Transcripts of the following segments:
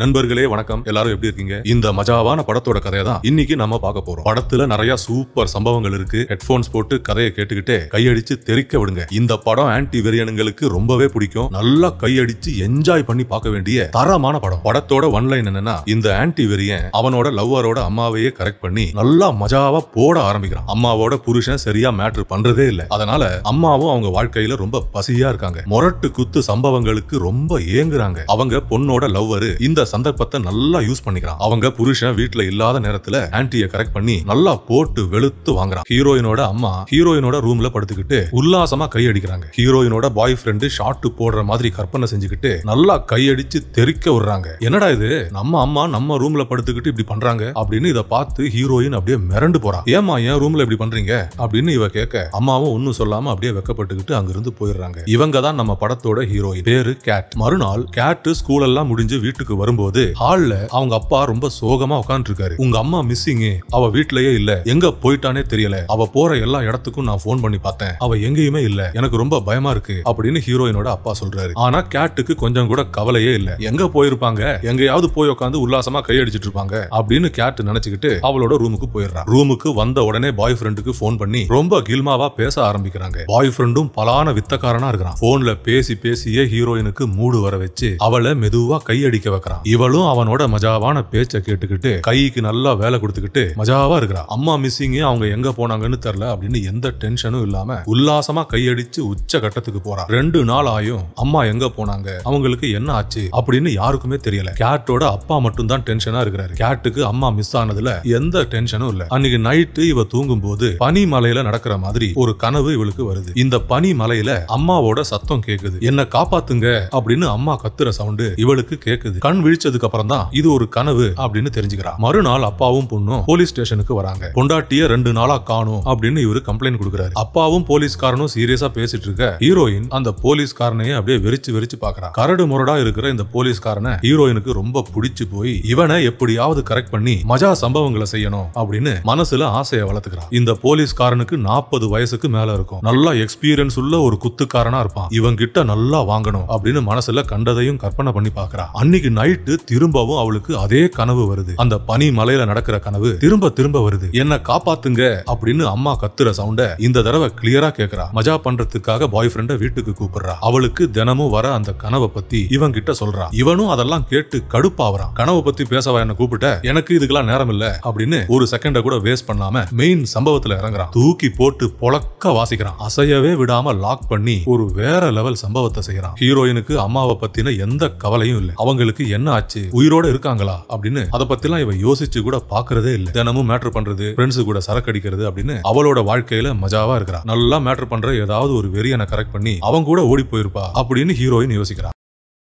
நண்பர்களே வணக்கம், எல்லாரும் எப்படி இருக்கீங்க? இந்த மஜாவான படத்தோட கதையை தான் இன்னைக்கு நம்ம பார்க்க போறோம். படத்துல நிறைய சூப்பர் சம்பவங்கள் இருக்கு. ஹெட்போன்ஸ் போட்டு கதையை கேட்டுக்கிட்டே கையடிச்சு தெறிக்க விடுங்க. இந்த படம் ஆன்டி வெறியனுங்களுக்கு ரொம்பவே பிடிக்கும். நல்லா கையடிச்சு என்ஜாய் பண்ணி பார்க்க வேண்டிய தரமான படம். படத்தோட ஒன்லைன் என்னன்னா, இந்த ஆன்டி வெறியன் அவனோட லவ்வரோட அம்மாவையே கரெக்ட் பண்ணி நல்லா மஜாவா போட ஆரம்பிக்கிறான். அம்மாவோட புருஷன் சரியா மேட்ரு பண்றதே இல்ல. அதனால அம்மாவும் அவங்க வாழ்க்கையில ரொம்ப பசியா இருக்காங்க. மொரட்டு குத்து சம்பவங்களுக்கு ரொம்ப ஏங்குறாங்க. அவங்க பொண்ணோட லவ்வரு இந்த சந்தர்ப்பத்தை நல்லா யூஸ் பண்ணிக்கிறான். அவங்க புருஷன் வீட்டுல இல்லாத நேரத்துல ஆன்டியை கரெக்ட் பண்ணி நல்லா போட்டு வெளுத்து வாங்குறான். ஹீரோயினோட அம்மா ஹீரோயினோட ரூம்ல படுத்துக்கிட்டு உல்லாசமா கையடிக்கிறாங்க. ஹீரோயினோட பாய் ஃப்ரெண்டு ஷாட்டு போடுற மாதிரி கற்பனை செஞ்சுக்கிட்டு நல்லா கையடிச்சு தெறிக்க விடுறாங்க. என்னடா இது, நம்ம அம்மா நம்ம ரூம்ல படுத்துக்கிட்டு இப்படி பண்றாங்க அப்படின்னு இதை பார்த்து ஹீரோயின் அப்படியே மிரண்டு போறா. ஏமா என் ரூம்ல இப்படி பண்றீங்க அப்படின்னு இவ கேட்க, அம்மாவும் ஒன்னும் சொல்லாம அப்படியே வெக்கப்பட்டுக்கிட்டு அங்கிருந்து போயிடுறாங்க. இவங்க தான் நம்ம படத்தோட ஹீரோயின். பேரு கேட். மறுநாள் கேட் ஸ்கூல் எல்லாம் முடிஞ்சு வீட்டுக்கு வரும்போது ஹால்ல அவங்க அப்பா ரொம்ப சோகமா உட்கார்ந்து இருக்காரு. உங்க அம்மா மிஸ்ஸிங், அவ வீட்லயே இல்ல, எங்க போயிட்டானே தெரியல, அவ போற எல்லா இடத்துக்கும் நான் போன் பண்ணி பார்த்தேன், அவ எங்கேயுமே இல்ல, எனக்கு ரொம்ப பயமா இருக்கு அப்படின்னு ஹீரோயினோட அப்பா சொல்றாரு. ஆனா கேட்டுக்கு கொஞ்சம் கூட கவலையே இல்ல. எங்க போயிருப்பாங்க, எங்கயாவது போய் உட்காந்து உல்லாசமா கையடிச்சிட்டு இருப்பாங்க அப்படின்னு கேட் நினைச்சுக்கிட்டு அவளோட ரூமுக்கு போயிடுறான். ரூமுக்கு வந்த உடனே பாய் ஃப்ரெண்டுக்கு போன் பண்ணி ரொம்ப கில்மாவா பேச ஆரம்பிக்கிறாங்க. பாய் ஃப்ரெண்டும் பலான வித்தக்காரனா இருக்கிறான். போன்ல பேசி பேசியே ஹீரோயினுக்கு மூடு வர வச்சு அவளை மெதுவா கையடிக்க வைக்கிறான். இவளும் அவனோட மஜாவான பேச்ச கேட்டுக்கிட்டு கைக்கு நல்லா வேலை கொடுத்துக்கிட்டு மஜாவா இருக்கிறா. அம்மா மிஸ்ஸிங், அவங்க எங்க போனாங்கன்னு தெரியல அப்படின்னு எந்த டென்ஷனும் இல்லாம உல்லாசமா கையடிச்சு உச்ச கட்டத்துக்கு போறா. 2 நாள் ஆயும் அம்மா எங்க போனாங்க, அவங்களுக்கு என்ன ஆச்சு அப்படின்னு யாருக்குமே தெரியல. கேட்டோட அப்பா மட்டும் தான் டென்ஷனா இருக்கிறாரு. கேட்டுக்கு அம்மா மிஸ் ஆனதுல எந்த டென்ஷனும் இல்ல. அன்னைக்கு நைட்டு இவ தூங்கும் போது பனி மலையில நடக்கிற மாதிரி ஒரு கனவு இவளுக்கு வருது. இந்த பனி மலையில அம்மாவோட சத்தம் கேக்குது. என்ன காப்பாத்துங்க அப்படின்னு அம்மா கத்துற சவுண்டு இவளுக்கு கேக்குது. கண் விழிச்சதுக்கு அப்புறம் தான் இது ஒரு கனவு அப்படின்னு தெரிஞ்சுக்கிறா. மறுநாள் அப்பாவும் பொண்ணும் போலீஸ் ஸ்டேஷனுக்கு வராங்க. பொண்டாட்டிய 2 நாளா காணும் அப்படின்னு இவரு கம்ப்ளைண்ட் கொடுக்கிறாரு. அப்பாவும் போலீஸ்காரனும் சீரியஸா பேசிட்டு இருக்க ஹீரோயின் அந்த போலீஸ்காரனையே அப்படியே வெறிச்சு பாக்குறா. கரடு முரடா இருக்கிற இந்த போலீஸ்காரனை ஹீரோயினுக்கு ரொம்ப பிடிச்சு போய் இவனை எப்படியாவது கரெக்ட் பண்ணி மஜா சம்பவங்களை செய்யணும் அப்படின்னு மனசுல ஆசையை வளர்த்துக்கிறான். இந்த போலீஸ்காரனுக்கு 40 வயசுக்கு மேல இருக்கும். நல்லா எக்ஸ்பீரியன்ஸ் உள்ள ஒரு குத்துக்காரனா இருப்பான். இவன் கிட்ட நல்லா வாங்கணும் அப்படின்னு மனசுல கண்டதையும் கற்பனை பண்ணி பாக்குறா. அன்னைக்கு நைட்டு திரும்பவும் அவளுக்கு அதே கனவு வருது. அந்த பனி மலையில நடக்கிற கனவு திரும்ப வருது. என்ன காப்பாத்துங்க அப்படின்னு அம்மா கத்துற சவுண்ட இந்த தடவை கிளியரா கேக்குறா. மஜா பண்றதுக்காக பாய் ஃப்ரெண்ட வீட்டுக்கு கூப்பிடுறா. அவளுக்கு தினமும் வர அந்த கனவை பத்தி இவன் கிட்ட சொல்றா. இவனும் அதெல்லாம் கேட்டு கடுப்பாவறான். கனவை பத்தி பேசவா என்ன கூப்பிட்ட, எனக்கு இதுக்கெல்லாம் நேரம் இல்ல அப்படின்னு ஒரு செகண்ட கூட வேஸ்ட் பண்ணாம மெயின் சம்பவத்துல இறங்குறான். தூக்கி போட்டு பொளக்க வாசிக்கிறான். அசையவே விடாம லாக் பண்ணி ஒரு வேற லெவல் சம்பவத்தை செய்யறான். ஹீரோயினுக்கு அம்மாவை பத்தின எந்த கவலையும் இல்ல. அவங்களுக்கு என்ன ஆச்சு, உயிரோட இருக்காங்களா அப்படின்னு அத பத்திலாம் இவ யோசிச்சு கூட பாக்குறதே இல்ல. தினமும் மேட்டர் பண்றது, ஃப்ரெண்ட்ஸ் கூட சரக்கு அடிக்கிறது அப்படின்னு அவளோட வாழ்க்கையில மஜாவா இருக்கிறா. நல்லா மேட்டர் பண்ற ஏதாவது ஒரு வெறியனை கரெக்ட் பண்ணி அவங்க கூட ஓடி போயிருப்பா அப்படின்னு ஹீரோயின் யோசிக்கிறா.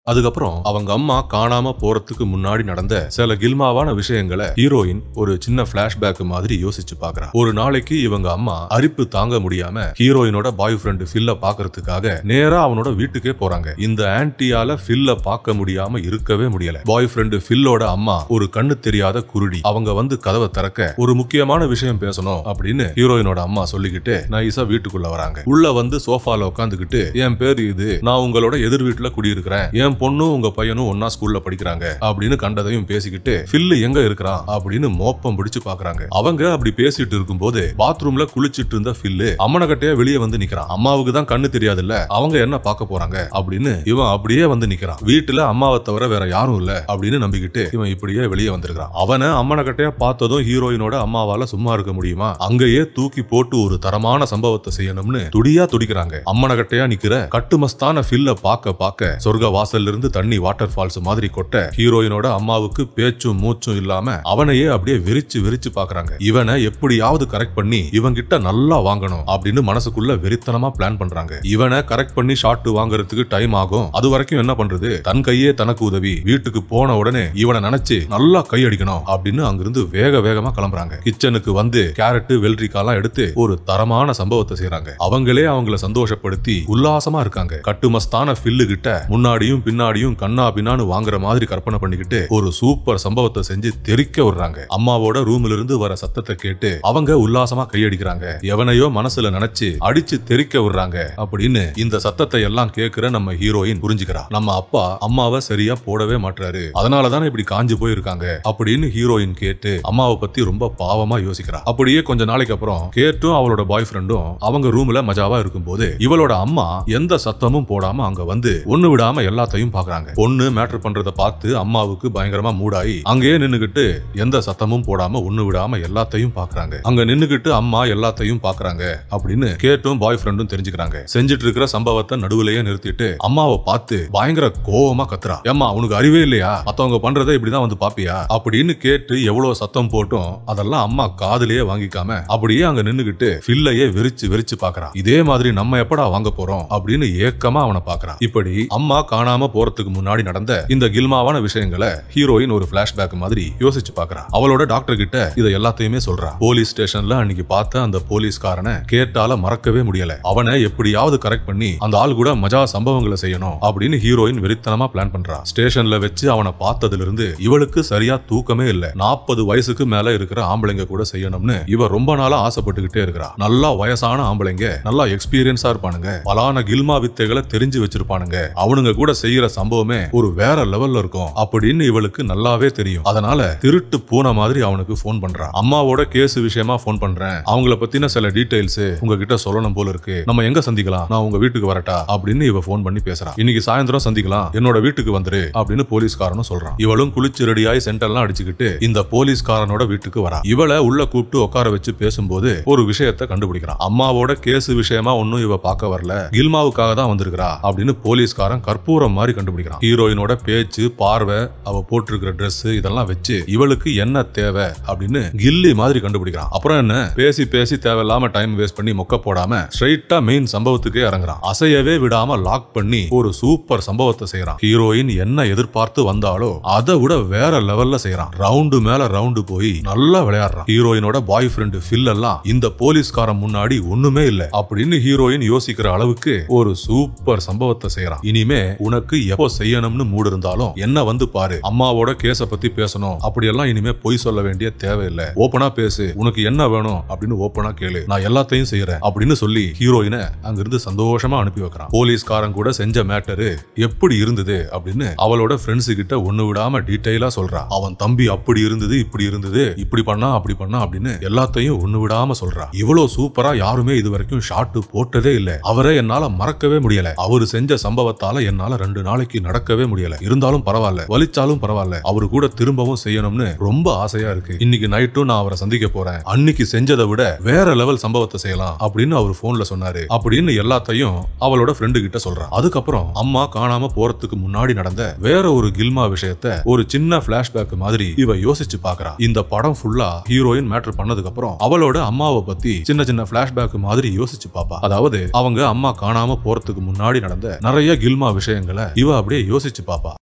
அதுக்கப்புறம் அவங்க அம்மா காணாம போறதுக்கு முன்னாடி நடந்த சில கில்மாவான விஷயங்களை ஹீரோயின் ஒரு சின்ன பிளாஷ்பேக் மாதிரி யோசிச்சு பாக்குறா. ஒரு நாளைக்கு இவங்க அம்மா அரிப்பு தாங்க முடியாம ஹீரோயினோட பாய் ஃப்ரெண்ட் ஃபில்ல பாக்குறதுக்காக நேரா அவனோட வீட்டுக்கே போறாங்க. இந்த ஆன்டியால ஃபில்ல பார்க்க முடியாம இருக்கவே முடியல. பாய் ஃப்ரெண்ட் ஃபில்லோட அம்மா ஒரு கண்ணு தெரியாத குருடி. அவங்க வந்து கதவை திறக்க ஒரு முக்கியமான விஷயம் பேசணும் அப்படின்னு ஹீரோயினோட அம்மா சொல்லிக்கிட்டு நைஸா வீட்டுக்குள்ள வராங்க. உள்ள வந்து சோஃபால உட்காந்துக்கிட்டு, என் பேரு இது, நான் உங்களோட எதிர் வீட்டுல குடியிருக்கிறேன், பொண்ணும் உங்க பையனும் ஒன்னா ஸ்கூல்ல படிக்கிறாங்க அப்படின்னு கண்டதையும் பேசிக்கிட்டு ஃபில் எங்க இருக்கிறான் அப்படின்னு மோப்பம் பிடிச்சு பாக்குறாங்க. அவங்க அப்படி பேசிட்டு இருக்கும்போது பாத்ரூம்ல குளிச்சிட்டு இருந்த ஃபில் அம்மனகட்டையா வெளியே வந்து நிக்கிறான். அம்மாவுக்கு தான் கண்ணு தெரியாதுல்ல, அவங்க என்ன பார்க்க போறாங்க அப்படின்னு இவன் அப்படியே வந்து நிக்கிறான். வீட்டுல அம்மாவை தவிர வேற யாரும் இல்ல அப்படின்னு நம்பிக்கிட்டு இவன் இப்படியே வெளியே வந்திருக்கான். அவனை அம்மனகட்டையா பார்த்ததும் ஹீரோயினோட அம்மாவால சும்மா இருக்க முடியுமா? அங்கேயே தூக்கி போட்டு ஒரு தரமான சம்பவத்தை செய்யணும்னு துடியா துடிக்கிறாங்க. அம்மனகட்டையா நிக்கிற கட்டுமஸ்தான ஃபில்ல பார்க்க சொர்க்க வாசல் இருந்து தண்ணி வாட்டர் ஃபால்ஸ் மாதிரி கொட்ட ஹீரோயினோட அம்மாவுக்கு பேச்சும் மூச்சும் இல்லாம அவனையே அப்படியே வெறிச்சு பாக்குறாங்க. இவனை எப்படியாவது கரெக்ட் பண்ணி இவங்கிட்ட நல்லா வாங்கணும் அப்படின்னு மனசுக்குள்ள வெறித்தனமா பிளான் பண்றாங்க. இவனை கரெக்ட் பண்ணி ஷாட் வாங்குறதுக்கு டைம் ஆகும். அது வரைக்கும் என்ன பண்றது, தன் கையே தனக்கு உதவி. வீட்டுக்கு போன உடனே இவனை நினைச்சு நல்லா கை அடிக்கணும் அப்படின்னு அங்கிருந்து வேகமா கிளம்புறாங்க. கிச்சனுக்கு வந்து கேரட் வெள்ளரிக்காலாம் எடுத்து ஒரு தரமான சம்பவத்தை செய்யறாங்க. அவங்களே அவங்கள சந்தோஷப்படுத்தி உல்லாசமா இருக்காங்க. கட்டுமஸ்தான ஃபில்லு கிட்ட முன்னாடியும் பின்னாடியும் கண்ணா பின்னான்னு வாங்குற மாதிரி கற்பனை பண்ணிக்கிட்டு ஒரு சூப்பர் சம்பவத்தை செஞ்சு தெரிக்க விடுறாங்க. அம்மாவோட ரூம்ல இருந்து வர சத்தத்தை கேட்டு அவங்க உல்லாசமா கையடிக்கிறாங்க. எவனையோ மனசுல நினைச்சு அடிச்சு தெரிக்க விடுறாங்க அப்படின்னு இந்த சத்தத்தை எல்லாம் கேட்கிற நம்ம ஹீரோயின் புரிஞ்சுக்கிறா. நம்ம அப்பா அம்மாவை சரியா போடவே மாட்டாரு, அதனாலதானே இப்படி காஞ்சு போயிருக்காங்க அப்படின்னு ஹீரோயின் கேட்டு அம்மாவை பத்தி ரொம்ப பாவமா யோசிக்கிறா. அப்படியே கொஞ்ச நாளைக்கு அப்புறம் கேட்டும் அவளோட பாய் ஃப்ரெண்டும் அவங்க ரூம்ல மஜாவா இருக்கும்போது இவளோட அம்மா எந்த சத்தமும் போடாம அங்க வந்து ஒண்ணு விடாம எல்லாத்தையும் பாக்குறாங்க. பொண்ணு மேட்டர் பண்றத பார்த்து அம்மாவுக்கு பயங்கரமா மூடாயி அங்கேயே நின்னுகிட்டு எந்த சத்தமும் போடாம ஒண்ணு விடாம எல்லாத்தையும் பாக்குறாங்க. அங்க நின்னுகிட்டு அம்மா எல்லாத்தையும் பாக்குறாங்க அப்படின்னு கேட்டும் பாய் ஃப்ரெண்டும் தெரிஞ்சுக்கிறாங்க. செஞ்சிட்டு இருக்கிற சம்பவத்தை நடுவுலயே நிறுத்திட்டு அம்மாவை பார்த்து பயங்கர கோவமா கத்துறா. ஏம்மா உனக்கு அறிவே இல்லையா, மத்தவங்க பண்றதை இப்படிதான் வந்து பாப்பியா அப்படின்னு கேட்டு எவ்வளவு சத்தம் போட்டும் அதெல்லாம் அம்மா காதுலயே வாங்கிக்காம அப்படியே அங்க நின்னுகிட்டு ஃபில்லையே விரிச்சு விரிச்சு பாக்குறா. இதே மாதிரி நம்ம எப்படா வாங்க போறோம் அப்படின்னு ஏக்கமா அவனை பாக்குறான். இப்படி அம்மா காணாம போறதுக்கு முன்னாடி நடந்த இந்த கில்மாவான விஷயங்களை ஹீரோயின் ஒரு பிளாஷ்பேக் மாதிரி யோசிச்சு பாக்குறா. அவளோட டாக்டர் கிட்ட இதை எல்லாத்தையுமே சொல்றா. போலீஸ் ஸ்டேஷன்ல அன்னைக்கு பார்த்த அந்த போலீஸ்காரனை கேட்டால மறக்கவே முடியல. அவனை எப்படியாவது கரெக்ட் பண்ணி அந்த ஆள் கூட மஜா சம்பவங்களை செய்யணும் அப்படின்னு ஹீரோயின் வெறித்தனமா பிளான் பண்றா. ஸ்டேஷன்ல வச்சு அவனை பார்த்ததுல இருந்து இவளுக்கு சரியா தூக்கமே இல்ல. 40 வயசுக்கு மேல இருக்கிற ஆம்பளைங்க கூட செய்யணும்னு இவ ரொம்ப நாளா ஆசைப்பட்டுக்கிட்டே இருக்கிறா. நல்லா வயசான ஆம்பளைங்க நல்லா எக்ஸ்பீரியன்ஸா இருப்பானுங்க, பலான கில்மா வித்தைகளை தெரிஞ்சு வச்சிருப்பானுங்க, அவனுங்க கூட செய்யற சம்பவமே ஒரு வேற லெவல்ல இருக்கும் அப்படின்னு இவளுக்கு நல்லாவே தெரியும். அதனால திருட்டு பூனை மாதிரி அவனுக்கு போன் பண்றா. அம்மாவோட கேஸ் விஷயமா போன் பண்றேன், அவங்கள பத்தின சில டீடைல்ஸ் உங்ககிட்ட சொல்லணும் போல இருக்கு, நம்ம எங்க சந்திக்கலாம், நான் உங்க வீட்டுக்கு வரட்டா அப்படின்னு இவ போன் பண்ணி பேசுறா. இன்னைக்கு சாயந்தரம் சந்திக்கலாம், என்னோட வீட்டுக்கு வந்துரு அப்படின்னு போலீஸ்காரனும் சொல்றான். இவளும் குளிச்சு ரெடியாய் சென்டர்லாம் அடிச்சுக்கிட்டு இந்த போலீஸ்காரனோட வீட்டுக்கு வரா. இவளை உள்ள கூப்பிட்டு உட்கார வச்சு பேசும்போது ஒரு விஷயத்தை கண்டுபிடிக்கிறான். அம்மாவோட கேஸ் விஷயமா ஒன்னும் இவ பார்க்க வரல, கில்மாவுக்காக தான் வந்திருக்கிறா அப்படின்னு போலீஸ்காரன் கற்பூரம் மாதிரி கண்டுபிடிக்கிறான். ஹீரோயினோட பேச்சு, பார்வை, அவ போட்டிருக்கிற Dress இதெல்லாம் வச்சு இவளுக்கு என்ன தேவை அப்படின்னு கில்லி மாதிரி கண்டுபிடிக்கிறான். அப்புறம் என்ன பேசி பேசி தேவையில்லாம டைம் வேஸ்ட் பண்ணி மொக்க போடாம ஸ்ட்ரைட்டா மெயின் சம்பவத்துக்கே இறங்குறான். அசையவே விடாம லாக் பண்ணி ஒரு சூப்பர் சம்பவத்தை செய்யறான். ஹீரோயின் என்ன எதிர்பார்த்து வந்தாலோ அதை விட வேற லெவல்ல செய்யறான். ரவுண்டு மேல ரவுண்டு போய் நல்லா விளையாடுறான். ஹீரோயினோட பாய் ஃப்ரெண்ட் ஃபில் எல்லாம் இந்த போலீஸ்காரன் முன்னாடி ஒண்ணுமே இல்ல அப்படின்னு ஹீரோயின் யோசிக்கிற அளவுக்கு ஒரு சூப்பர் சம்பவத்தை செய்யறான். இனிமே உனக்கு எப்போ செய்யணும்னு மூடு இருந்தாலும் என்ன வந்து பாரு, அம்மாவோட கேஸ பத்தி பேசணும் அப்படியெல்லாம் இனிமே பொய் சொல்ல வேண்டிய தேவையில்லை, ஓபனா பேசு, உனக்கு என்ன வேணும் அப்படின்னு ஓபனா கேளு, நான் எல்லாத்தையும் செய்யறேன் அப்படின்னு சொல்லி ஹீரோயினை அங்கிருந்து சந்தோஷமா அனுப்பி வைக்கிறான். போலீஸ்காரன் கூட செஞ்ச மேட்டரு எப்படி இருந்தது அப்படின்னு அவளோட ஃப்ரெண்ட்ஸ் கிட்ட ஒண்ணு விடாம டீடைலா சொல்றா. அவன் தம்பி அப்படி இருந்தது, இப்படி இருந்தது, இப்படி பண்ணா அப்படி பண்ணா அப்படின்னு எல்லாத்தையும் ஒண்ணு விடாம சொல்றா. இவ்வளவு சூப்பரா யாருமே இது வரைக்கும் ஷாட் போட்டதே இல்ல, அவரை என்னால மறக்கவே முடியல, அவரு செஞ்ச சம்பவத்தால என்னால 2 நாளைக்கு நடக்கவே முடியல, இருந்தாலும் பரவாயில்ல, வலிச்சாலும் பரவாயில்ல, அவரு கூட திரும்பவும் செய்யணும்னு ரொம்ப ஆசையா இருக்கு, இன்னைக்கு நைட்டும் நான் அவரை சந்திக்க போறேன், அன்னைக்கு செஞ்சதை விட வேற லெவல் சம்பவத்தை செய்யலாம் அப்படின்னு அவர் போன்ல சொன்னாரு அப்படின்னு எல்லாத்தையும் அவளோட ஃப்ரெண்டு கிட்ட சொல்றான். அதுக்கப்புறம் அம்மா காணாம போறதுக்கு முன்னாடி நடந்த வேற ஒரு கில்மா விஷயத்தை ஒரு சின்ன பிளாஷ்பேக் மாதிரி இவ யோசிச்சு பாக்குறா. இந்த படம் ஃபுல்லா ஹீரோயின் மேட்டர் பண்ணதுக்கு அப்புறம் அவளோட அம்மாவை பத்தி சின்ன சின்ன பிளாஷ்பேக் மாதிரி யோசிச்சு பாப்பா. அதாவது அவங்க அம்மா காணாம போறதுக்கு முன்னாடி நடந்த நிறைய கில்மா விஷயங்களை இவ அப்படியே யோசிச்சு பாப்பா.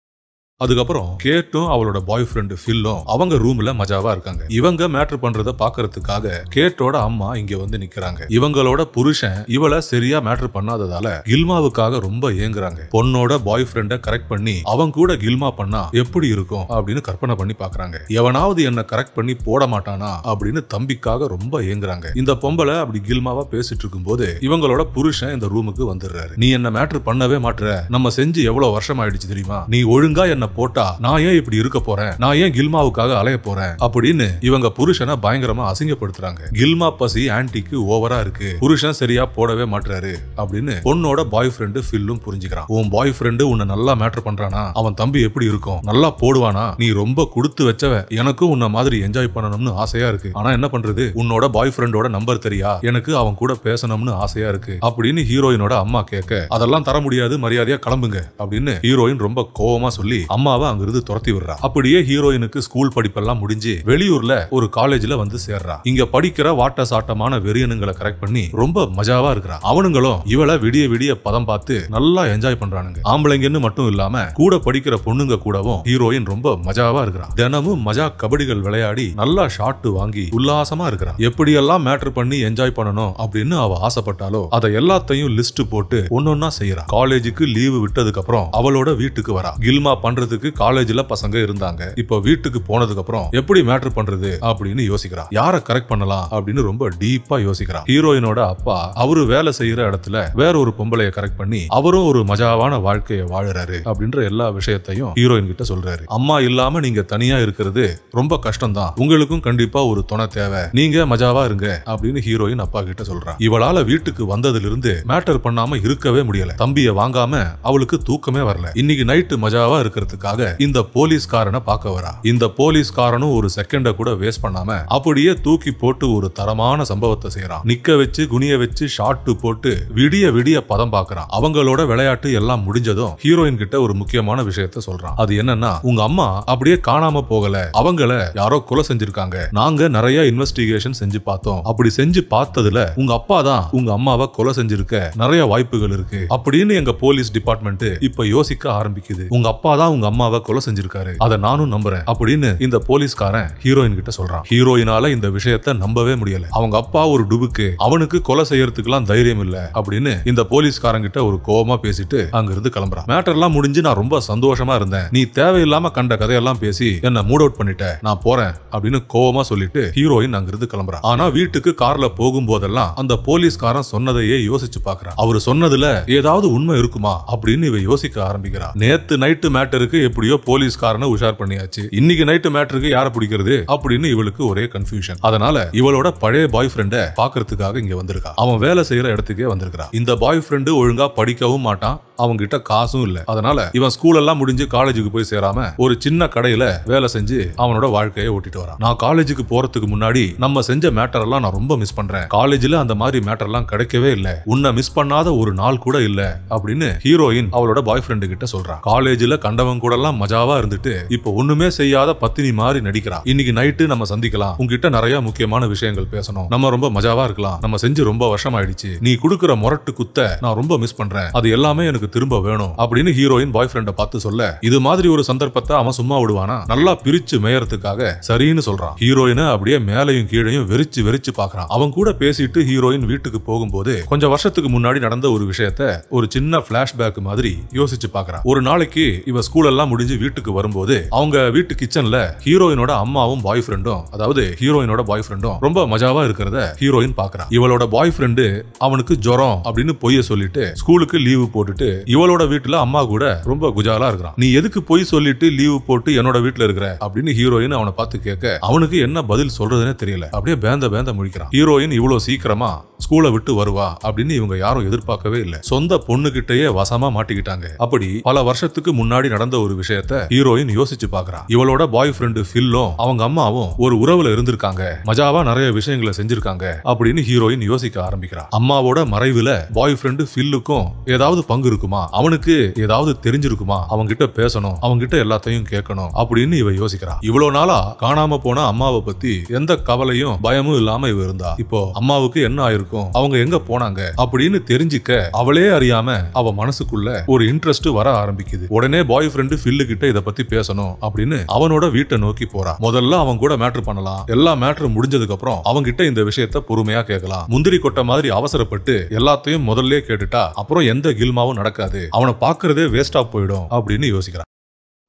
அதுக்கப்புறம் கேட்டும் அவளோட பாய் ஃப்ரெண்ட் ஃபில்லும் அவங்க ரூம்ல மஜாவா இருக்காங்க. இவங்க மேட்டர் பண்றத பாக்குறதுக்காக கேட்டோட அம்மா இங்க வந்து நிக்கிறாங்க. இவங்களோட புருஷன் இவளை சரியா மேட்டர் பண்ணாததால கில்மாவுக்காக ரொம்ப ஏங்குறாங்க. பொண்ணோட பாய் ஃப்ரெண்ட கரெக்ட் பண்ணி அவங்க கூட கில்மா பண்ணா எப்படி இருக்கும் அப்படின்னு கற்பனை பண்ணி பாக்குறாங்க. எவனாவது என்ன கரெக்ட் பண்ணி போட மாட்டானா அப்படின்னு தம்பிக்காக ரொம்ப ஏங்குறாங்க. இந்த பொம்பளை அப்படி கில்மாவா பேசிட்டு இருக்கும் போது இவங்களோட புருஷன் இந்த ரூமுக்கு வந்துடுறாரு. நீ என்ன மேட்டர் பண்ணவே மாட்டற, நம்ம செஞ்சு எவ்வளவு வருஷம் ஆயிடுச்சு தெரியுமா, நீ ஒழுங்கா என்ன போட்டா நான் ஏன் இப்படி இருக்க போறேன், நான் ஏன் கில்மாவுக்காக அலைய போறேன் அப்படின்னு இவங்க புருஷனை பயங்கரமா அசிங்கப்படுத்துறாங்க. கில்மா பசி ஆன்டிக்கு ஓவரா இருக்கு, புருஷன் சரியா போடவே மாட்டாரு அப்படின்னு பொண்ணோட பாய் ஃப்ரெண்டு ஃபில்லும் புரிஞ்சுக்கிறான். உன் பாய் ஃப்ரெண்டு உன்னை நல்லா மேட்டர் பண்றானா, அவன் தம்பி எப்படி இருக்கும், நல்லா போடுவானா, நீ ரொம்ப கொடுத்து வச்சவ, எனக்கும் உன்ன மாதிரி என்ஜாய் பண்ணணும்னு ஆசையா இருக்கு, ஆனா என்ன பண்றது, உன்னோட பாய் ஃப்ரெண்டோட நம்பர் தெரியா, எனக்கு அவன் கூட பேசணும்னு ஆசையா இருக்கு அப்படின்னு ஹீரோயினோட அம்மா கேட்க, அதெல்லாம் தர முடியாது, மரியாதையா கிளம்புங்க அப்படின்னு ஹீரோயின் ரொம்ப கோவமா சொல்லி அம்மாவை அங்கிருந்து துரத்தி விடுறா. அப்படியே ஹீரோயினுக்கு ஸ்கூல் படிப்பெல்லாம் முடிஞ்சு வெளியூர்ல ஒரு காலேஜ்ல வந்து சேர்றா. இங்க படிக்கிற வாட்ட சாட்டமான வெறியனுங்களை கரெக்ட் பண்ணி ரொம்ப மஜாவா இருக்கிறா. அவனுங்களும் இவளை விடிய விடிய பதம் பார்த்து நல்லா என்ஜாய் பண்றானுங்க. ஆம்பளைங்கன்னு மட்டும் இல்லாம கூட படிக்கிற பொண்ணுங்க கூடவும் ஹீரோயின் ரொம்ப மஜாவா இருக்கிறா. தினமும் மஜா கபடிகள் விளையாடி நல்லா ஷாட் வாங்கி உல்லாசமா இருக்கிறா. எப்படியெல்லாம் மேட்டர் பண்ணி என்ஜாய் பண்ணணும் அப்படின்னு அவ ஆசைப்பட்டாலோ அதை எல்லாத்தையும் லிஸ்ட் போட்டு ஒன்னொன்னா செய்யறா. காலேஜுக்கு லீவு விட்டதுக்கு அப்புறம் அவளோட வீட்டுக்கு வரா. கில்மா பண்றதுக்கு காலேஜ்ல பசங்க இருந்தாங்க. இப்போ வீட்டுக்கு போனதுக்கு அப்புறம் எப்படி மேட்டர் பண்றது அப்படின்னு யோசிக்கிறா. யார கரெக்ட் பண்ணலாம் அப்படின்னு ரொம்ப டீப்பா யோசிக்கிறா. ஹீரோயினோட அப்பா அவரு வேலை செய்யற இடத்துல வேற ஒரு பொம்பளைய கரெக்ட் பண்ணி அவரும் ஒரு மஜாவான வாழ்க்கையை வாழுறாரு அப்படின்ற எல்லா விஷயத்தையும் ஹீரோயின் கிட்ட சொல்றாரு. அம்மா இல்லாம நீங்க தனியா இருக்கிறது ரொம்ப கஷ்டம் தான். உங்களுக்கும் கண்டிப்பா ஒரு துணை தேவை. நீங்க மஜாவா இருங்க அப்படின்னு ஹீரோயின் அப்பா கிட்ட சொல்றா. இவளால வீட்டுக்கு வந்ததுல இருந்து மேட்டர் பண்ணாம இருக்கவே முடியல. தம்பிய வாங்காம அவளுக்கு தூக்கமே வரல. இன்னைக்கு நைட்டு மஜாவா இருக்கிறதுக்காக இந்த போலீஸ்காரனை பார்க்க வரா. இந்த போலீஸ்காரனும் ஒரு செகண்ட கூட வேஸ்ட் பண்ணாம அப்படியே தூக்கி போட்டு ஒரு தரமான சம்பவத்தை செய்யறான். நிக்க வச்சு குனிய வச்சு ஷாட் போட்டு விடிய விடிய பதம் பார்க்கறான். அவங்களோட விளையாட்டு எல்லாம் முடிஞ்சதும் ஹீரோயின் கிட்ட ஒரு முக்கியமான விஷயத்த சொல்றான். அது என்னன்னா, உங்க அம்மா அப்படியே காணாம போகல, அவங்கள யாரோ கொலை செஞ்சிருக்காங்க. நாங்க நிறைய இன்வெஸ்டிகேஷன் செஞ்சு பார்த்தோம். அப்படி செஞ்சு பார்த்ததுல உங்க அப்பா தான் உங்க அம்மாவை கொலை செஞ்சிருக்க நிறைய வாய்ப்புகள் இருக்கு அப்படின்னு எங்க போலீஸ் டிபார்ட்மெண்ட் இப்ப யோசிக்க ஆரம்பிக்குது. உங்க அப்பா தான் உங்க அம்மாவை கொலை செஞ்சிருக்காரு, அதை நானும் நம்புறேன் அப்படின்னு இந்த போலீஸ்காரன் ஹீரோயின் கிட்ட சொல்றான். ஹீரோயினால இந்த விஷயத்த நம்பவே முடியல. அவங்க அப்பா ஒரு டுபுக்கு, அவனுக்கு கொலை செய்யறதுக்குலாம் தைரியம் இல்ல அப்படின்னு இந்த போலீஸ்காரன் கிட்ட ஒரு கோவமா பேசிட்டு அங்கிருந்து கிளம்புறான். மேட்டர்லாம் முடிஞ்சு நான் ரொம்ப சந்தோஷமா இருந்தேன். நீ தேவையில்லாம கண்ட கதையெல்லாம் பேசி என்ன மூட் அவுட் பண்ணிட்ட, நான் போறேன் அப்படின்னு கோவமா சொல்லிட்டு ஹீரோயின் அங்கிருந்து கிளம்புறான். ஆனா வீட்டுக்கு கார்ல போகும்போதெல்லாம் அந்த போலீஸ்காரன் சொன்னதையே யோசிச்சு பாக்குறான். அவரு சொன்னதுல ஏதாவது உண்மை இருக்குமா அப்படின்னு இவ யோசிக்க ஆரம்பிக்கிறான். நேத்து நைட்டு மேட்டருக்கு எப்படியோ போலீஸ்காரனை உஷார் பண்ணியாச்சு. இன்னைக்கு நைட்டு மேட்டருக்கு யாரை பிடிக்கிறது அப்படின்னு இவளுக்கு ஒரே கன்ஃபியூஷன். அதனால இவளோட பழைய பாய் ஃப்ரெண்ட பாக்குறதுக்காக இங்க வந்திருக்கா. அவன் வேலை செய்யற இடத்துக்கே வந்திருக்கா. இந்த பாய் ஃப்ரெண்டு ஒழுங்கா படிக்கவும் மாட்டான், அவங்க கிட்ட காசும் இல்ல. அதனால இவன் ஸ்கூல் எல்லாம் முடிஞ்சு காலேஜுக்கு போய் சேராம ஒரு சின்ன கடையில வேலை செஞ்சு அவனோட வாழ்க்கையை ஓட்டிட்டு வரான். நான் காலேஜுக்கு போறதுக்கு முன்னாடி நம்ம செஞ்ச மேட்டர் எல்லாம் நான் ரொம்ப மிஸ் பண்றேன். காலேஜ்ல அந்த மாதிரி மேட்டர் எல்லாம் கிடைக்கவே இல்ல. உன்னை மிஸ் பண்ணாத ஒரு நாள் கூட இல்ல அப்படின்னு ஹீரோயின் அவளோட பாய் ஃப்ரெண்டு கிட்ட சொல்றான். காலேஜ்ல கண்டவன் கூட எல்லாம் மஜாவா இருந்துட்டு இப்ப ஒண்ணுமே செய்யாத பத்தினி மாதிரி நடிக்கிறா. இன்னைக்கு நைட்டு நம்ம சந்திக்கலாம், உங்ககிட்ட நிறைய முக்கியமான விஷயங்கள் பேசணும், நம்ம ரொம்ப மஜாவா இருக்கலாம், நம்ம செஞ்சு ரொம்ப வருஷம் ஆயிடுச்சு, நீ குடுக்கிற முரட்டு குத்த நான் ரொம்ப மிஸ் பண்றேன், அது எல்லாமே எனக்கு திரும்ப வேணும் அப்படின்னு ஹீரோயின் பாய் ஃப்ரெண்ட பார்த்து சொல்ல, இது மாதிரி ஒரு சந்தர்ப்பத்தை அவன் சும்மா விடுவானா? நல்லா பிரிச்சு மேயறதுக்காக சரின்னு சொல்றான். ஹீரோயினை அப்படியே மேலையும் கீழையும் வெறிச்சு வெறிச்சு பாக்குறான். அவன் கூட பேசிட்டு ஹீரோயின் வீட்டுக்கு போகும்போது கொஞ்சம் வருஷத்துக்கு முன்னாடி நடந்த ஒரு விஷயத்த ஒரு சின்ன பிளாஷ்பேக் மாதிரி யோசிச்சு பாக்குறான். ஒரு நாளைக்கு இவ ஸ்கூல் எல்லாம் முடிஞ்சு வீட்டுக்கு வரும்போது அவங்க வீட்டு கிச்சன்ல ஹீரோயினோட அம்மாவும் பாய் ஃப்ரெண்டும், அதாவது ஹீரோயினோட பாய் ஃப்ரெண்டும் ரொம்ப மஜாவா இருக்கிறத ஹீரோயின் பாக்குறான். இவளோட பாய் ஃப்ரெண்டு அவனுக்கு ஜுரம் அப்படின்னு பொய்ய சொல்லிட்டு ஸ்கூலுக்கு லீவு போட்டுட்டு இவளோட வீட்டுல அம்மா கூட ரொம்ப குஜாலா இருக்கிறான். நீ எதுக்கு பொய் சொல்லிட்டு லீவு போட்டு என்னோட வீட்டுல இருக்கிற அப்படின்னு ஹீரோயின் அவனை பார்த்து கேட்க அவனுக்கு என்ன பதில் சொல்றதுன்னே தெரியல. அப்படியே பேந்த பேந்த முழிக்கிறான். ஹீரோயின் இவ்வளவு சீக்கிரமா ஸ்கூலை விட்டு வருவா அப்படின்னு இவங்க யாரும் எதிர்பார்க்கவே இல்லை. சொந்த பொண்ணு கிட்டயே வசமா மாட்டிக்கிட்டாங்க. அப்படி பல வருஷத்துக்கு முன்னாடி நடந்த ஒரு விஷயத்த ஹீரோயின் யோசிச்சு பாக்குறான். இவளோட பாய் ஃப்ரெண்டு ஃபில்லும் அவங்க அம்மாவும் ஒரு உறவுல இருந்திருக்காங்க, மஜாவா நிறைய விஷயங்களை செஞ்சிருக்காங்க அப்படின்னு ஹீரோயின் யோசிக்க ஆரம்பிக்கிறான். அம்மாவோட மறைவுல பாய் ஃப்ரெண்டு ஃபில்லுக்கும் ஏதாவது பங்கு இருக்குமா, அவனுக்கு ஏதாவது தெரிஞ்சிருக்குமா, அவங்க கிட்ட பேசணும், அவங்க கிட்ட எல்லாத்தையும் கேட்கணும் அப்படின்னு இவ யோசிக்கிறான். இவ்வளவு நாளா காணாம போன அம்மாவை பத்தி எந்த கவலையும் பயமும் இல்லாம இவ இருந்தா. இப்போ அம்மாவுக்கு என்ன ஆயிருக்கும், அவங்க எங்க போனாங்க அப்படின்னு தெரிஞ்சுக்க அவளே அறியாம அவ மனசுக்குள்ள ஒரு இன்ட்ரெஸ்ட் வர ஆரம்பிக்குது. உடனே பாய் ஃப்ரெண்டு ஃபில்லு கிட்ட இத பத்தி பேசணும் அப்படின்னு அவனோட வீட்டை நோக்கி போறா. முதல்ல அவன் கூட மேட்டர் பண்ணலாம், எல்லா மேட்டர் முடிஞ்சதுக்கு அப்புறம் அவங்க கிட்ட இந்த விஷயத்த பொறுமையா கேட்கலாம். முந்திரி கொட்டை மாதிரி அவசரப்பட்டு எல்லாத்தையும் முதல்ல கேட்டுட்டா அப்புறம் எந்த கில்மாவும் நடக்காது, அவனை பாக்குறதே வேஸ்டா போயிடும் அப்படின்னு யோசிக்கிறான்.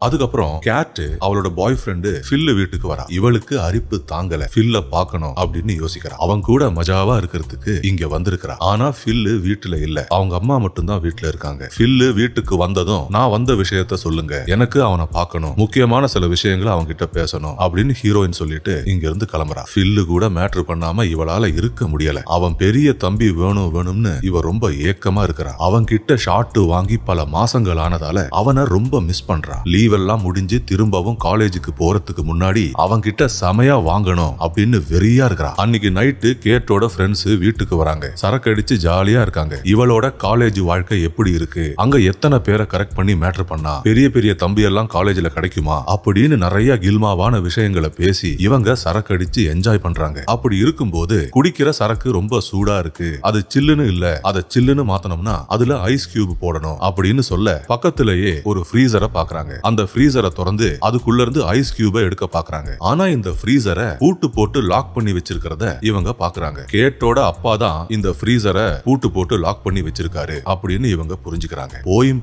அதுக்கப்புறம் கேட் அவளோட பாய் ஃப்ரெண்டு ஃபில்லு வீட்டுக்கு வரா. இவளுக்கு அரிப்பு தாங்கல, ஃபில்ல பாக்கணும் அப்படின்னு யோசிக்கிறா. அவன் கூட மஜாவா இருக்கிறதுக்கு இங்க வந்திருக்கிறா. ஆனா ஃபில்லு வீட்டுல இல்ல, அவங்க அம்மா மட்டும் தான் வீட்டுல இருக்காங்க. ஃபில்லு வீட்டுக்கு வந்ததும் நான் வந்த விஷயத்த சொல்லுங்க, எனக்கு அவனை பார்க்கணும், முக்கியமான சில விஷயங்களை அவங்க கிட்ட பேசணும் அப்படின்னு ஹீரோயின் சொல்லிட்டு இங்க இருந்து கிளம்புறா. ஃபில்லு கூட மேட்ரு பண்ணாம இவளால இருக்க முடியல. அவன் பெரிய தம்பி வேணும் வேணும்னு இவ ரொம்ப ஏக்கமா இருக்கிறா. அவன் கிட்ட ஷாட் வாங்கி பல மாசங்கள் ஆனதால அவனை ரொம்ப மிஸ் பண்றா. லீவ் லீவ் எல்லாம் முடிஞ்சு திரும்பவும் காலேஜுக்கு போறதுக்கு முன்னாடி அவங்க கிட்ட செமையா வாங்கணும் அப்படின்னு வெறியா இருக்கிறா. அன்னைக்கு நைட்டு கேட்டோட ஃப்ரெண்ட்ஸ் வீட்டுக்கு வராங்க. சரக்கு அடிச்சு ஜாலியா இருக்காங்க. இவளோட காலேஜ் வாழ்க்கை எப்படி இருக்கு, அங்க எத்தனை பேரை கரெக்ட் பண்ணி மேட்டர் பண்ணா, பெரிய பெரிய தம்பி எல்லாம் காலேஜ்ல கிடைக்குமா அப்படின்னு நிறைய கில்மாவான விஷயங்களை பேசி இவங்க சரக்கு அடிச்சு என்ஜாய் பண்றாங்க. அப்படி இருக்கும்போது குடிக்கிற சரக்கு ரொம்ப சூடா இருக்கு, அது சில்லுன்னு இல்ல, அதை சில்லுன்னு மாத்தணும்னா அதுல ஐஸ் கியூப் போடணும் அப்படின்னு சொல்ல பக்கத்திலேயே ஒரு ஃப்ரீசரை பாக்குறாங்க. அந்த ஃப்ரீசரை திறந்து அதுக்குள்ள இருந்து ஐஸ் கியூபை எடுக்க பாக்குறாங்க. ஆனா இந்த ஃப்ரீசரை பூட்டு போட்டு லாக் பண்ணி வச்சிருக்கிறத இவங்க பாக்குறாங்க. கேட்டோட அப்பா தான் இந்த ஃப்ரீசரை பூட்டு போட்டு லாக் பண்ணி வச்சிருக்காரு அப்படின்னு இவங்க புரிஞ்சுக்கிறாங்க.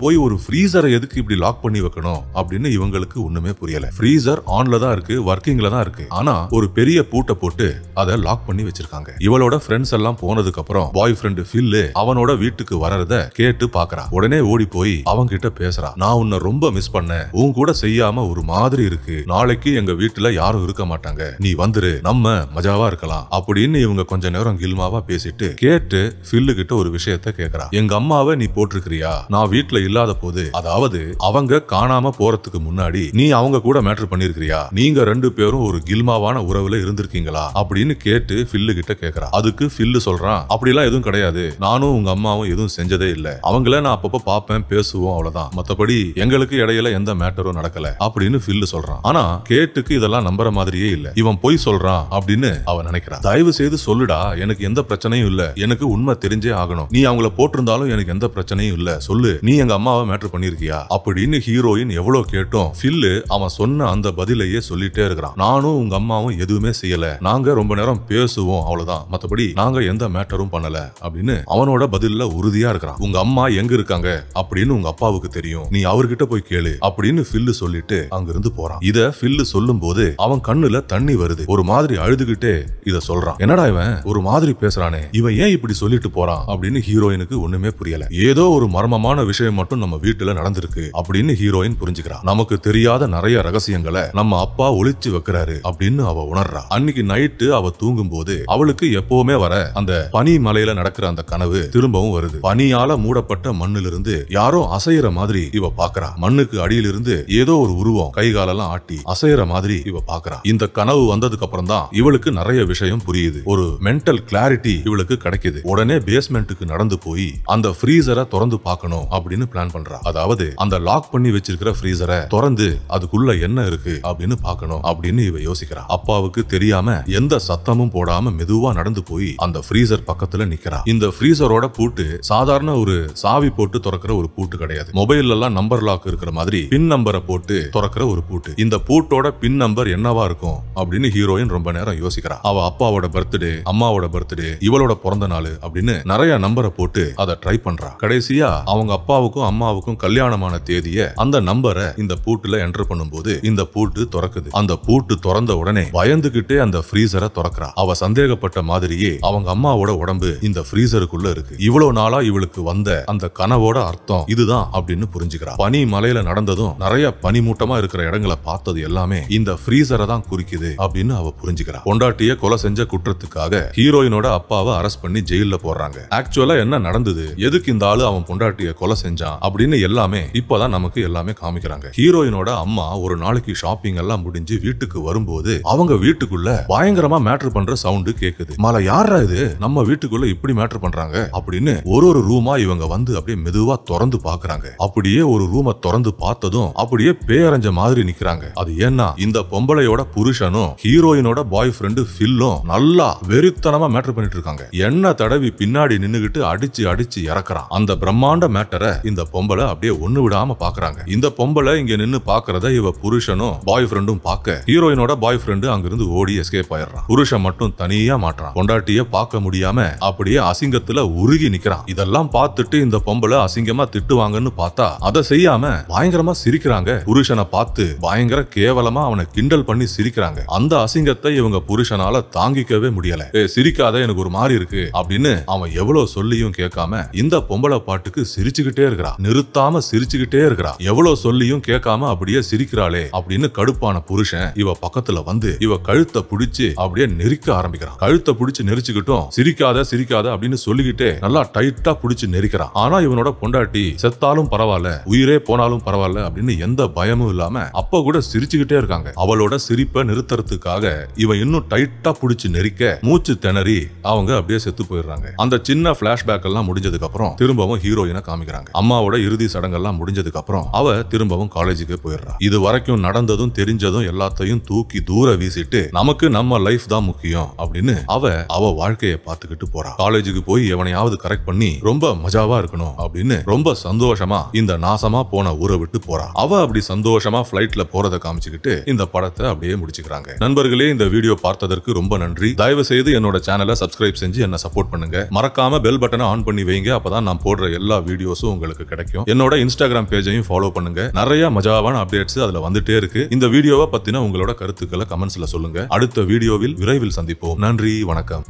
போய் ஒரு ஃப்ரீசரை எதுக்கு இப்படி லாக் பண்ணி வைக்கணும் அப்படின்னு இவங்களுக்கு ஒண்ணுமே புரியல. ஃப்ரீசர் ஆன்ல தான் இருக்கு, வர்க்கிங்ல தான் இருக்கு. ஆனா ஒரு பெரிய பூட்டை போட்டு அதை லாக் பண்ணி வச்சிருக்காங்க. இவளோட ஃப்ரெண்ட்ஸ் எல்லாம் போனதுக்கு அப்புறம் பாய் ஃப்ரெண்ட் ஃபில் அவனோட வீட்டுக்கு வரத கேட்டு பாக்குறா. உடனே ஓடி போய் அவங்க கிட்ட பேசுறா. நான் உன்னை ரொம்ப மிஸ் பண்ணேன், உன் கூட செய்யாம ஒரு மாதிரி இருக்கு, நாளைக்கு எங்க வீட்டுல யாரும் இருக்க மாட்டாங்க, நீ வந்துரு, நம்ம மஜாவா இருக்கலாம் அப்படின்னு இவங்க கொஞ்ச நேரம் கில்மாவா பேசிட்டு கேட்டு ஃபில்லு கிட்ட ஒரு விஷயத்த கேக்குறா. எங்க அம்மாவை நீ போட்டிருக்கிறியா, நான் வீட்டுல இல்லாத போது, அதாவது அவங்க காணாம போறதுக்கு முன்னாடி நீ அவங்க கூட மேட்டர் பண்ணிருக்கிறியா, நீங்க ரெண்டு பேரும் ஒரு கில்மாவான உறவுல இருந்திருக்கீங்களா அப்படின்னு கேட்டு ஃபில்லு கிட்ட கேக்குறா. அதுக்கு ஃபில்லு சொல்றான், அப்படிலாம் எதுவும் கிடையாது, நானும் உங்க அம்மாவும் எதுவும் செஞ்சதே இல்ல, அவங்கள நான் அப்பப்ப பாப்பேன் பேசுவோம் அவ்வளவுதான், மத்தபடி எங்களுக்கு இடையில எந்த மேட்டரும் நடக்கல அப்படின்னு ஃபில்லு சொல்றான். ஆனா கேட்டுக்கு இதெல்லாம் நம்புற மாதிரியே இல்ல. இவன் போய் சொல்றான் அப்படின்னு அவன் நினைக்கிறான். தயவு செய்து சொல்லுடா, எனக்கு எந்த பிரச்சனையும் இல்ல, எனக்கு உண்மை தெரிஞ்சே ஆகணும், நீ அவங்கள போட்டிருந்தாலும் எனக்கு எந்த பிரச்சனையும் இல்ல, சொல்லு, நீ எங்க அம்மாவை மேட்டர் பண்ணிருக்கியா அப்படின்னு ஹீரோயின் எவ்வளவு கேட்டும் ஃபில்லு அவன் சொன்ன அந்த பதிலையே சொல்லிட்டே இருக்கிறான். நானும் உங்க அம்மாவும் எதுவுமே செய்யல, நாங்க ரொம்ப நேரம் பேசுவோம் அவ்வளவுதான், மத்தபடி நாங்க எந்த மேட்டரும் பண்ணல அப்படின்னு அவனோட பதில்ல உறுதியா இருக்கிறான். உங்க அம்மா எங்க இருக்காங்க அப்படின்னு உங்க அப்பாவுக்கு தெரியும், நீ அவர்கிட்ட போய் கேளு அப்படின்னு ஃபில்லு சொல்லிட்டு அங்கிருந்து போறான். இத ஃபில்லு சொல்லும் போது அவன் கண்ணுல தண்ணி வருது. ஒரு மாதிரி அழுதுகிட்டே இத சொல்றான். என்னடா இவன் ஒரு மாதிரி பேசுறானே, இவன் ஏன் இப்படி சொல்லிட்டு போறான் அப்படின்னு ஹீரோயினுக்கு ஒண்ணுமே புரியல. ஏதோ ஒரு மர்மமான விஷயம் மட்டும் நம்ம வீட்டுல நடந்திருக்கு அப்படின்னு ஹீரோயின் புரிஞ்சுக்கிறான். நமக்கு தெரியாத நிறைய ரகசியங்களை நம்ம அப்பா ஒளிச்சு வைக்கிறாரு அப்படின்னு அவ உணர்றா. அன்னைக்கு நைட்டு அவ தூங்கும் போது அவளுக்கு எப்பவுமே வர அந்த பனி மலையில நடக்கிற அந்த கனவு திரும்பவும் வருது. பனியால மூடப்பட்ட மண்ணிலிருந்து யாரோ அசைற மாதிரி இவ பாக்குறா. மண்ணுக்கு அடியிலிருந்து ஏதோ ஒரு உருவம் கை காலெல்லாம் ஆட்டி அசைற மாதிரி இவ பாக்குறா. இந்த கனவு வந்ததுக்கு அப்புறம் தான் இவளுக்கு நிறைய விஷயம் புரியுது. ஒரு மென்டல் கிளாரிட்டி இவளுக்கு கிடைக்குது. உடனே பேஸ்மெண்ட்டுக்கு நடந்து போய் அந்த ஃப்ரீசரை திறந்து பார்க்கணும் அப்படின்னு பிளான் பண்றா. அதாவது அந்த லாக் பண்ணி வச்சிருக்கிற ஃப்ரீசரை திறந்து அதுக்குள்ள என்ன இருக்கு அப்படின்னு பார்க்கணும் அப்படின்னு இவ யோசிக்கிறா. அப்பாவுக்கு தெரியாம எந்த சத்தமும் போடாம மெதுவா நடந்து போய் அந்த ஃப்ரீசர் பக்கத்துல நிக்கிறா. இந்த ஃப்ரீசரோட பூட்டு சாதாரண ஒரு சாவி போட்டு திறக்கிற ஒரு பூட்டு கிடையாது. மொபைல் எல்லாம் நம்பர் லாக் இருக்கிற மாதிரி பின் நம்பரை போட்டு திறக்கிற ஒரு பூட்டு. இந்த பூட்டோட பின் நம்பர் என்னவா இருக்கும் அப்படின்னு ஹீரோயின் ரொம்ப நேரம் யோசிக்கிறா. அவ அப்பாவோட பர்த்டே, அம்மாவோட பர்த்டே, இவளோட பிறந்த நாள் அப்படின்னு நிறைய நம்பரை போட்டு அதை ட்ரை பண்றா. கடைசியா அவங்க அப்பாவுக்கும் அம்மாவுக்கும் கல்யாணமான தேதியை அந்த நம்பரை இந்த பூட்டுல என்டர் பண்ணும்போது இந்த பூட்டு திறக்குது. அந்த பூட்டு திறந்த உடனே பயந்துகிட்டே அந்த ஃப்ரீசரை திறக்கிறா. அவ சந்தேகப்பட்ட மாதிரியே அவங்க அம்மாவோட உடம்பு இந்த ஃப்ரீசருக்குள்ள இருக்கு. இவ்வளவு நாளா இவளுக்கு வந்த அந்த கனவோட அர்த்தம் இதுதான் அப்படின்னு புரிஞ்சுக்கிறா. பனி மலையில நடந்ததும் நிறைய பனிமூட்டமா இருக்கிற இடங்களை பார்த்தது எல்லாமே இந்த ஃப்ரீசரை தான் குறிக்குது அப்படின்னு அவ புரிஞ்சுக்கிறா. பொண்டாட்டிய கொலை செஞ்ச குற்றத்துக்காக ஹீரோயினோட அப்பாவை அரெஸ்ட் பண்ணி ஜெயில போடுறாங்க. ஆக்சுவலா என்ன நடந்தது, எதுக்கு இந்த ஆளு அவன் பொண்டாட்டிய கொலை செஞ்சான் அப்படின்னு எல்லாமே இப்பதான் நமக்கு எல்லாமே காமிக்கிறாங்க. ஹீரோயினோட அம்மா ஒரு நாளைக்கு ஷாப்பிங் எல்லாம் முடிஞ்சு வீட்டுக்கு வரும்போது அவங்க வீட்டுக்குள்ள பயங்கரமா மேட்டர் பண்ற சவுண்ட் கேக்குது. மலை யாரா இது, நம்ம வீட்டுக்குள்ள இப்படி மேட்டர் பண்றாங்க அப்படின்னு ஒரு ரூமா இவங்க வந்து அப்படியே மெதுவா திறந்து பாக்குறாங்க. அப்படியே ஒரு ரூமை திறந்து பார்த்ததும் அப்படியே பேரஞ்ச மாதிரி நிக்கிறாங்க. அது ஏன்னா இந்த பொம்பளையோட புருஷனும் ஹீரோயினோட பாய் ஃப்ரெண்டு ஃபில்லும் நல்லா வெறித்தனமா மேட்டர் பண்ணிட்டு இருக்காங்க. என்ன தடவி பின்னாடி நின்னுகிட்டு அடிச்சு அடிச்சு இறக்குறான். அந்த பிரம்மாண்ட மேட்டரை இந்த பொம்பளை அப்படியே ஒண்ணு விடாம பாக்குறாங்க. இந்த பொம்பளை இங்க நின்னு பாக்குறத இவ புருஷனும் பாய் ஃப்ரெண்டும் பார்க்க ஹீரோயினோட பாய் ஃப்ரெண்டு அங்கிருந்து ஓடி எஸ்கேப் ஆயிடுறான். புருஷன் மட்டும் தனியா மாட்டான். பொண்டாட்டிய பார்க்க முடியாம அப்படியே அசிங்கத்துல உருகி நிக்கிறான். இதெல்லாம் பார்த்துட்டு இந்த பொம்பளை அசிங்கமா திட்டுவாங்கன்னு பார்த்தா அதை செய்யாம பயங்கரமா சிரிக்கிறாங்க. புருஷனை பார்த்து பயங்கர கேவலமா அவனை கிண்டல் பண்ணி சிரிக்கிறாங்க. அந்த அசிங்கத்தை இவங்க புருஷனால தாங்கிக்கவே முடியல. சிரிக்காத, எனக்கு ஒரு மாதிரி இருக்கு அப்படின்னு அவன் எவ்வளவு சொல்லியும் கேட்காம இந்த பொம்பளை பாட்டுக்கு சிரிச்சுக்கிட்டே இருக்கிறா. நிறுத்தாம சிரிச்சுக்கிட்டே இருக்கிறா. எவ்வளவு சொல்லியும் கேட்காம அப்படியே சிரிக்கிறாளே அப்படின்னு கடுப்பான புருஷன் இவ பக்கத்துல வந்து இவ கழுத்தை பிடிச்சு அப்படியே நெரிக்க ஆரம்பிக்கிறான். கழுத்தை பிடிச்சு நெரிச்சுக்கிட்டும் சிரிக்காத சிரிக்காத அப்படின்னு சொல்லிக்கிட்டே நல்லா டைட்டா பிடிச்சு நெரிக்கிறான். ஆனா இவனோட பொண்டாட்டி செத்தாலும் பரவாயில்ல, உயிரே போனாலும் பரவாயில்ல அப்படின்னு அப்படின்னு எந்த பயமும் இல்லாம அப்ப கூட சிரிச்சுக்கிட்டே இருக்காங்க. அவளோட சிரிப்பை நிறுத்துறதுக்காக இவன் இன்னும் டைட்டா புடிச்சு நெரிக்க மூச்சு திணறி அவங்க அப்படியே செத்து போயிடுறாங்க. அந்த சின்ன பிளாஷ்பேக் எல்லாம் முடிஞ்சதுக்கு அப்புறம் திரும்பவும் ஹீரோயினை காமிக்கிறாங்க. அம்மாவோட இறுதி சடங்கெல்லாம் முடிஞ்சதுக்கு அப்புறம் அவ திரும்பவும் காலேஜுக்கு போயிடுறா. இது வரைக்கும் நடந்ததும் தெரிஞ்சதும் எல்லாத்தையும் தூக்கி தூர வீசிட்டு நமக்கு நம்ம லைஃப் தான் முக்கியம் அப்படின்னு அவ வாழ்க்கையை பார்த்துக்கிட்டு போறா. காலேஜுக்கு போய் எவனையாவது கரெக்ட் பண்ணி ரொம்ப மஜாவா இருக்கணும் அப்படின்னு ரொம்ப சந்தோஷமா இந்த நாசமா போன ஊரை விட்டு போறா. அவ அப்படி சந்தோஷமா பிளைட்ல போறதை காமிச்சுக்கிட்டு இந்த படத்தை அப்படியே முடிச்சுக்கிறாங்க. நண்பர்களே, இந்த வீடியோ பார்த்ததற்கு ரொம்ப நன்றி. தயவு செய்து என்னோட சேனலை சப்ஸ்கிரைப் செஞ்சு என்ன சப்போர்ட் பண்ணுங்க. மறக்காம பெல் பட்டனை ஆன் பண்ணி வைங்க. அப்பதான் நான் போடுற எல்லா வீடியோஸும் உங்களுக்கு கிடைக்கும். என்னோட இன்ஸ்டாகிராம் பேஜையும் ஃபாலோ பண்ணுங்க. நிறைய மஜாவான அப்டேட்ஸ் அதுல வந்துட்டே இருக்கு. இந்த வீடியோவை பத்தின உங்களோட கருத்துக்களை கமெண்ட்ஸ்ல சொல்லுங்க. அடுத்த வீடியோவில் விரைவில் சந்திப்போம். நன்றி, வணக்கம்.